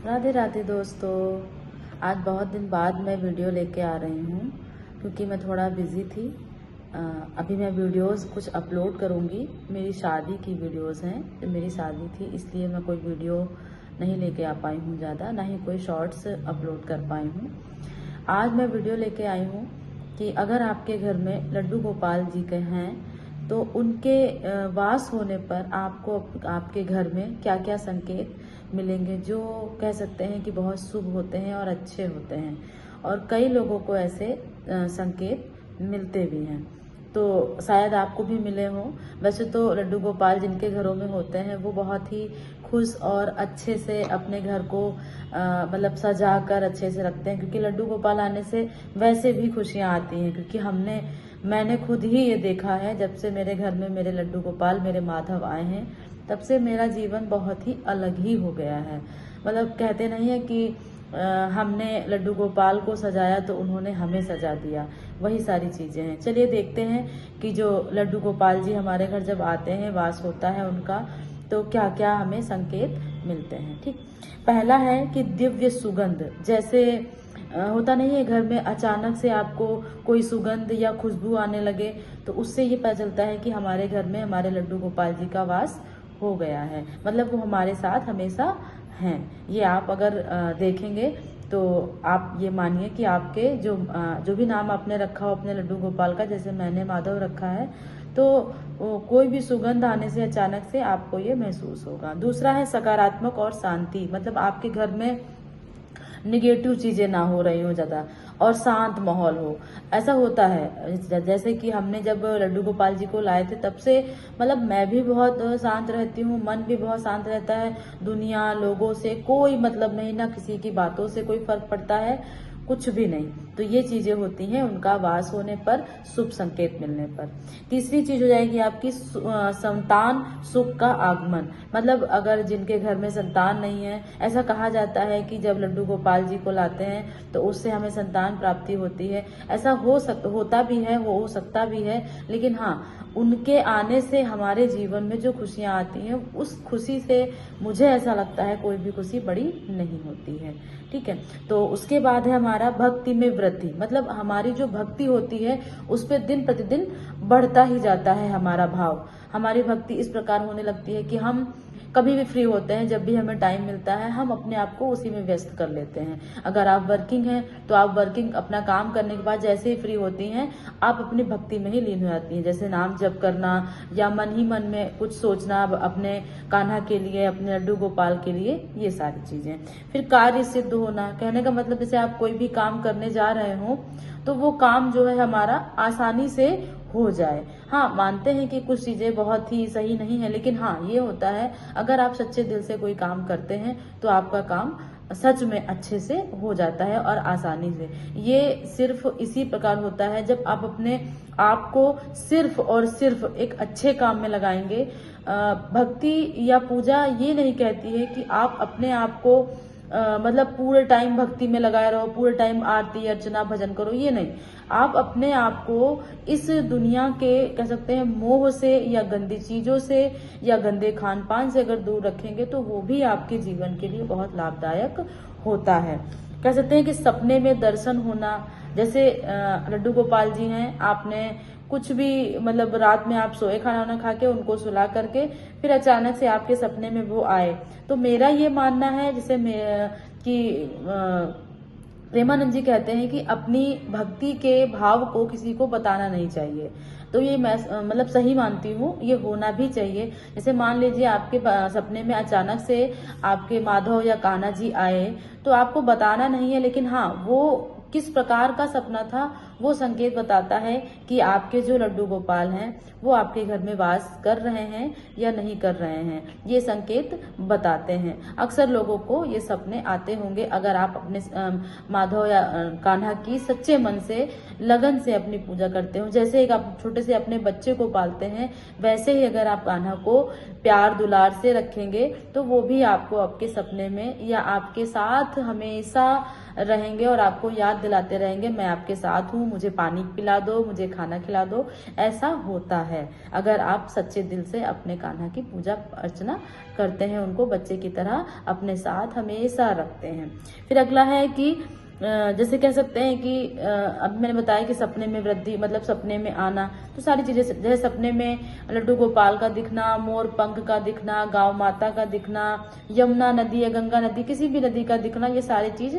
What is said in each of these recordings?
राधे राधे दोस्तों। आज बहुत दिन बाद मैं वीडियो लेके आ रही हूँ क्योंकि मैं थोड़ा बिज़ी थी। अभी मैं वीडियोस कुछ अपलोड करूँगी। मेरी शादी की वीडियोस हैं। तो मेरी शादी थी इसलिए मैं कोई वीडियो नहीं लेके आ पाई हूँ ज़्यादा, ना ही कोई शॉर्ट्स अपलोड कर पाई हूँ। आज मैं वीडियो लेके आई हूँ कि अगर आपके घर में लड्डू गोपाल जी के हैं तो उनके वास होने पर आपको आपके घर में क्या क्या संकेत मिलेंगे, जो कह सकते हैं कि बहुत शुभ होते हैं और अच्छे होते हैं। और कई लोगों को ऐसे संकेत मिलते भी हैं, तो शायद आपको भी मिले हों। वैसे तो लड्डू गोपाल जिनके घरों में होते हैं वो बहुत ही खुश और अच्छे से अपने घर को मतलब सजा कर अच्छे से रखते हैं, क्योंकि लड्डू गोपाल आने से वैसे भी खुशियाँ आती हैं। क्योंकि मैंने खुद ही ये देखा है, जब से मेरे घर में मेरे लड्डू गोपाल मेरे माधव आए हैं तब से मेरा जीवन बहुत ही अलग ही हो गया है। मतलब कहते नहीं है कि हमने लड्डू गोपाल को सजाया तो उन्होंने हमें सजा दिया, वही सारी चीज़ें हैं। चलिए देखते हैं कि जो लड्डू गोपाल जी हमारे घर जब आते हैं, वास होता है उनका, तो क्या क्या हमें संकेत मिलते हैं। ठीक, पहला है कि दिव्य सुगंध। जैसे होता नहीं है घर में अचानक से आपको कोई सुगंध या खुशबू आने लगे, तो उससे ये पता चलता है कि हमारे घर में हमारे लड्डू गोपाल जी का वास हो गया है। मतलब वो हमारे साथ हमेशा हैं। ये आप अगर देखेंगे तो आप ये मानिए कि आपके जो भी नाम आपने रखा हो अपने लड्डू गोपाल का, जैसे मैंने माधव रखा है, तो कोई भी सुगंध आने से अचानक से आपको ये महसूस होगा। दूसरा है सकारात्मक और शांति। मतलब आपके घर में निगेटिव चीजें ना हो रही हो ज्यादा और शांत माहौल हो, ऐसा होता है। जैसे कि हमने जब लड्डू गोपाल जी को लाए थे तब से मतलब मैं भी बहुत शांत रहती हूँ, मन भी बहुत शांत रहता है। दुनिया लोगों से कोई मतलब नहीं, ना किसी की बातों से कोई फर्क पड़ता है, कुछ भी नहीं। तो ये चीजें होती हैं उनका वास होने पर, शुभ संकेत मिलने पर। तीसरी चीज हो जाएगी आपकी संतान सुख का आगमन। मतलब अगर जिनके घर में संतान नहीं है, ऐसा कहा जाता है कि जब लड्डू गोपाल जी को लाते हैं तो उससे हमें संतान प्राप्ति होती है। ऐसा होता भी है, हो सकता भी है, लेकिन हाँ, उनके आने से हमारे जीवन में जो खुशियां आती हैं, उस खुशी से मुझे ऐसा लगता है कोई भी खुशी बड़ी नहीं होती है। ठीक है, तो उसके बाद है हमारा भक्ति में वृद्धि। मतलब हमारी जो भक्ति होती है उस पर दिन प्रतिदिन बढ़ता ही जाता है हमारा भाव। हमारी भक्ति इस प्रकार होने लगती है कि हम कभी भी फ्री होते हैं, जब भी हमें टाइम मिलता है हम अपने आप को उसी में व्यस्त कर लेते हैं। अगर आप वर्किंग हैं तो आप वर्किंग अपना काम करने के बाद जैसे ही फ्री होती हैं आप अपनी भक्ति में ही लीन हो जाती हैं। जैसे नाम जप करना या मन ही मन में कुछ सोचना अपने कान्हा के लिए, अपने लड्डू गोपाल के लिए, ये सारी चीजें। फिर कार्य सिद्ध होना। कहने का मतलब जैसे आप कोई भी काम करने जा रहे हो तो वो काम जो है हमारा आसानी से हो जाए। हाँ, मानते हैं कि कुछ चीजें बहुत ही सही नहीं है, लेकिन हाँ ये होता है अगर आप सच्चे दिल से कोई काम करते हैं तो आपका काम सच में अच्छे से हो जाता है और आसानी से। ये सिर्फ इसी प्रकार होता है जब आप अपने आप को सिर्फ और सिर्फ एक अच्छे काम में लगाएंगे। भक्ति या पूजा ये नहीं कहती है कि आप अपने आप को मतलब पूरे टाइम भक्ति में लगाए रहो, पूरे टाइम आरती अर्चना भजन करो, ये नहीं। आप अपने आप को इस दुनिया के कह सकते हैं मोह से या गंदी चीजों से या गंदे खान पान से अगर दूर रखेंगे तो वो भी आपके जीवन के लिए बहुत लाभदायक होता है। कह सकते हैं कि सपने में दर्शन होना। जैसे लड्डू गोपाल जी हैं, आपने कुछ भी मतलब रात में आप सोए खाना वाना खा के उनको सुला करके फिर अचानक से आपके सपने में वो आए, तो मेरा ये मानना है जैसे कि प्रेमानंद जी कहते हैं कि अपनी भक्ति के भाव को किसी को बताना नहीं चाहिए। तो ये मैं मतलब सही मानती हूँ, ये होना भी चाहिए। जैसे मान लीजिए आपके सपने में अचानक से आपके माधव या कान्हा जी आए, तो आपको बताना नहीं है, लेकिन हाँ वो किस प्रकार का सपना था वो संकेत बताता है कि आपके जो लड्डू गोपाल हैं वो आपके घर में वास कर रहे हैं या नहीं कर रहे हैं, ये संकेत बताते हैं। अक्सर लोगों को ये सपने आते होंगे अगर आप अपने माधव या कान्हा की सच्चे मन से लगन से अपनी पूजा करते हो। जैसे एक आप छोटे से अपने बच्चे को पालते हैं, वैसे ही अगर आप कान्हा को प्यार दुलार से रखेंगे तो वो भी आपको आपके सपने में या आपके साथ हमेशा रहेंगे और आपको याद दिलाते रहेंगे, मैं आपके साथ हूँ, मुझे पानी पिला दो, मुझे खाना खिला दो। ऐसा होता है अगर आप सच्चे दिल से अपने कान्हा की पूजा अर्चना करते हैं, उनको बच्चे की तरह अपने साथ हमेशा रखते हैं। फिर अगला है कि जैसे कह सकते हैं कि अब मैंने बताया कि सपने में वृद्धि, मतलब सपने में आना, तो सारी चीजें जैसे सपने में लड्डू गोपाल का दिखना, मोर पंख का दिखना, गांव माता का दिखना, यमुना नदी या गंगा नदी, किसी भी नदी का दिखना, ये सारी चीज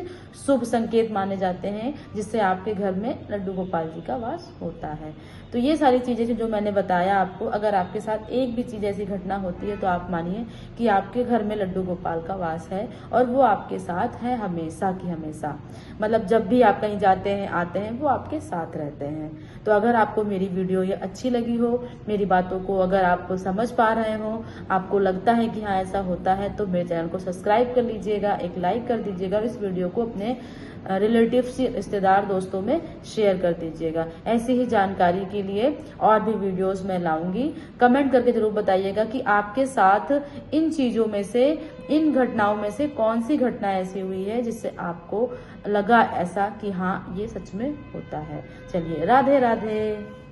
शुभ संकेत माने जाते हैं जिससे आपके घर में लड्डू गोपाल जी का वास होता है। तो ये सारी चीजें जो मैंने बताया आपको, अगर आपके साथ एक भी चीज ऐसी घटना होती है तो आप मानिए कि आपके घर में लड्डू गोपाल का वास है और वो आपके साथ है हमेशा की हमेशा। मतलब जब भी आप कहीं जाते हैं आते हैं वो आपके साथ रहते हैं। तो अगर आपको मेरी वीडियो ये अच्छी लगी हो, मेरी बातों को अगर आप समझ पा रहे हो, आपको लगता है कि हाँ ऐसा होता है, तो मेरे चैनल को सब्सक्राइब कर लीजिएगा, एक लाइक कर दीजिएगा और इस वीडियो को अपने रिलेटिव्स, रिश्तेदार, दोस्तों में शेयर कर दीजिएगा। ऐसी ही जानकारी के लिए और भी वीडियोस मैं लाऊंगी। कमेंट करके जरूर बताइएगा कि आपके साथ इन चीजों में से, इन घटनाओं में से कौन सी घटना ऐसी हुई है जिससे आपको लगा ऐसा कि हाँ ये सच में होता है। चलिए, राधे राधे।